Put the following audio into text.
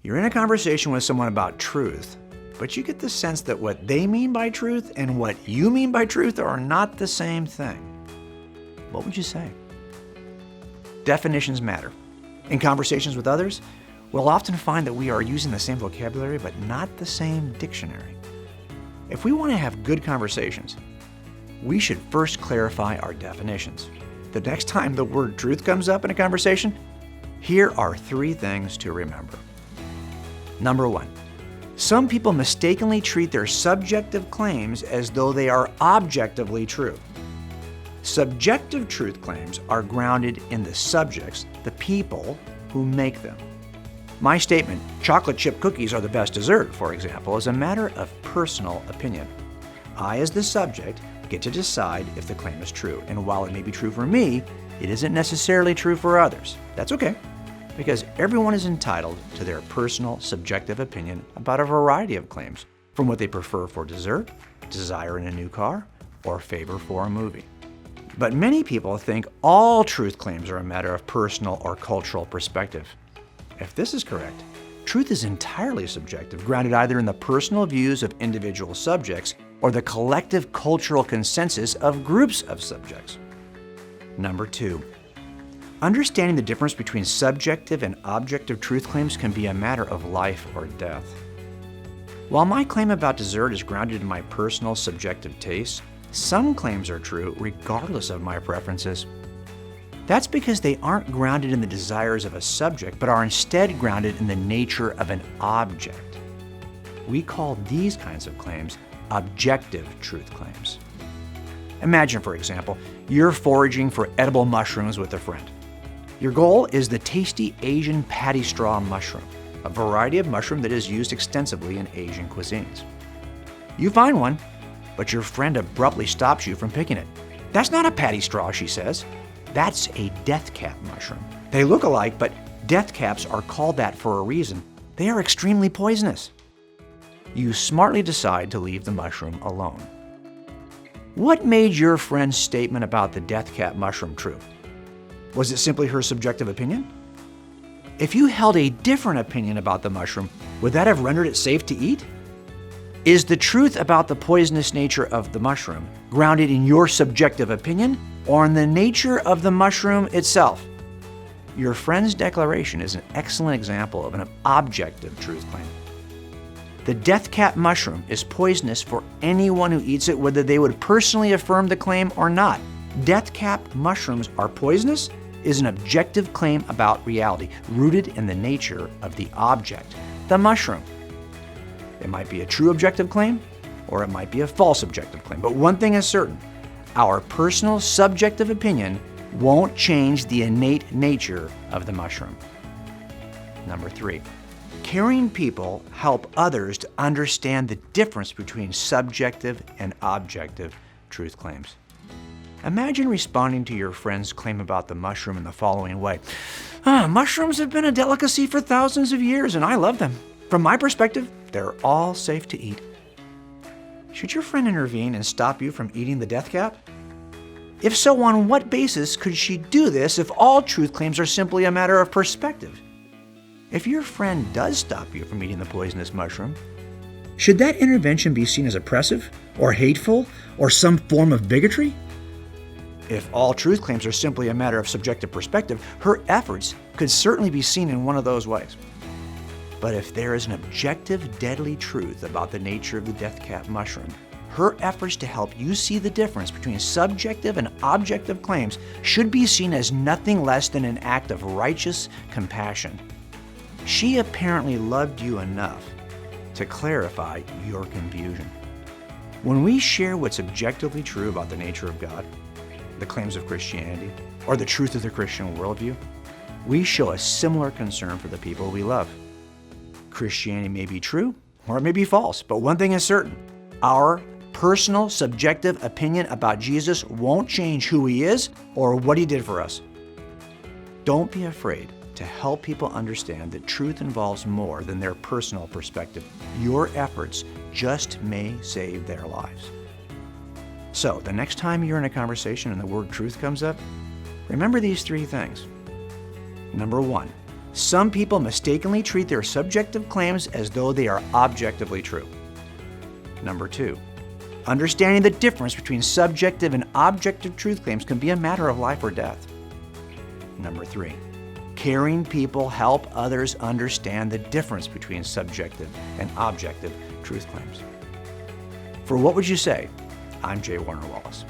You're in a conversation with someone about truth, but you get the sense that what they mean by truth and what you mean by truth are not the same thing. What would you say? Definitions matter. In conversations with others, we'll often find that we are using the same vocabulary but not the same dictionary. If we want to have good conversations, we should first clarify our definitions. The next time the word truth comes up in a conversation, here are 3 things to remember. Number 1, some people mistakenly treat their subjective claims as though they are objectively true. Subjective truth claims are grounded in the subjects, the people who make them. My statement, chocolate chip cookies are the best dessert, for example, is a matter of personal opinion. I, as the subject, get to decide if the claim is true, and while it may be true for me, it isn't necessarily true for others. That's okay, because everyone is entitled to their personal subjective opinion about a variety of claims, from what they prefer for dessert, desire in a new car, or favor for a movie. But many people think all truth claims are a matter of personal or cultural perspective. If this is correct, truth is entirely subjective, grounded either in the personal views of individual subjects or the collective cultural consensus of groups of subjects. Number 2, understanding the difference between subjective and objective truth claims can be a matter of life or death. While my claim about dessert is grounded in my personal subjective tastes, some claims are true regardless of my preferences. That's because they aren't grounded in the desires of a subject, but are instead grounded in the nature of an object. We call these kinds of claims objective truth claims. Imagine, for example, you're foraging for edible mushrooms with a friend. Your goal is the tasty Asian patty straw mushroom, a variety of mushroom that is used extensively in Asian cuisines. You find one, but your friend abruptly stops you from picking it. "That's not a patty straw," she says. "That's a death cap mushroom. They look alike, but death caps are called that for a reason. They are extremely poisonous." You smartly decide to leave the mushroom alone. What made your friend's statement about the death cap mushroom true? Was it simply her subjective opinion? If you held a different opinion about the mushroom, would that have rendered it safe to eat? Is the truth about the poisonous nature of the mushroom grounded in your subjective opinion or in the nature of the mushroom itself? Your friend's declaration is an excellent example of an objective truth claim. The death cap mushroom is poisonous for anyone who eats it, whether they would personally affirm the claim or not. Death cap mushrooms are poisonous is an objective claim about reality, rooted in the nature of the object, the mushroom. It might be a true objective claim, or it might be a false objective claim. But one thing is certain, our personal subjective opinion won't change the innate nature of the mushroom. Number 3, caring people help others to understand the difference between subjective and objective truth claims. Imagine responding to your friend's claim about the mushroom in the following way. Mushrooms have been a delicacy for thousands of years, and I love them. From my perspective, they're all safe to eat. Should your friend intervene and stop you from eating the death cap? If so, on what basis could she do this if all truth claims are simply a matter of perspective? If your friend does stop you from eating the poisonous mushroom, should that intervention be seen as oppressive or hateful or some form of bigotry? If all truth claims are simply a matter of subjective perspective, her efforts could certainly be seen in one of those ways. But if there is an objective, deadly truth about the nature of the death cap mushroom, her efforts to help you see the difference between subjective and objective claims should be seen as nothing less than an act of righteous compassion. She apparently loved you enough to clarify your confusion. When we share what's objectively true about the nature of God, the claims of Christianity, or the truth of the Christian worldview, we show a similar concern for the people we love. Christianity may be true, or it may be false, but one thing is certain. Our personal, subjective opinion about Jesus won't change who he is or what he did for us. Don't be afraid to help people understand that truth involves more than their personal perspective. Your efforts just may save their lives. So, the next time you're in a conversation and the word truth comes up, remember these 3 things. Number 1, Some people mistakenly treat their subjective claims as though they are objectively true. Number 2, understanding the difference between subjective and objective truth claims can be a matter of life or death. Number 3, caring people help others understand the difference between subjective and objective truth claims. For What Would You Say? I'm J. Warner Wallace.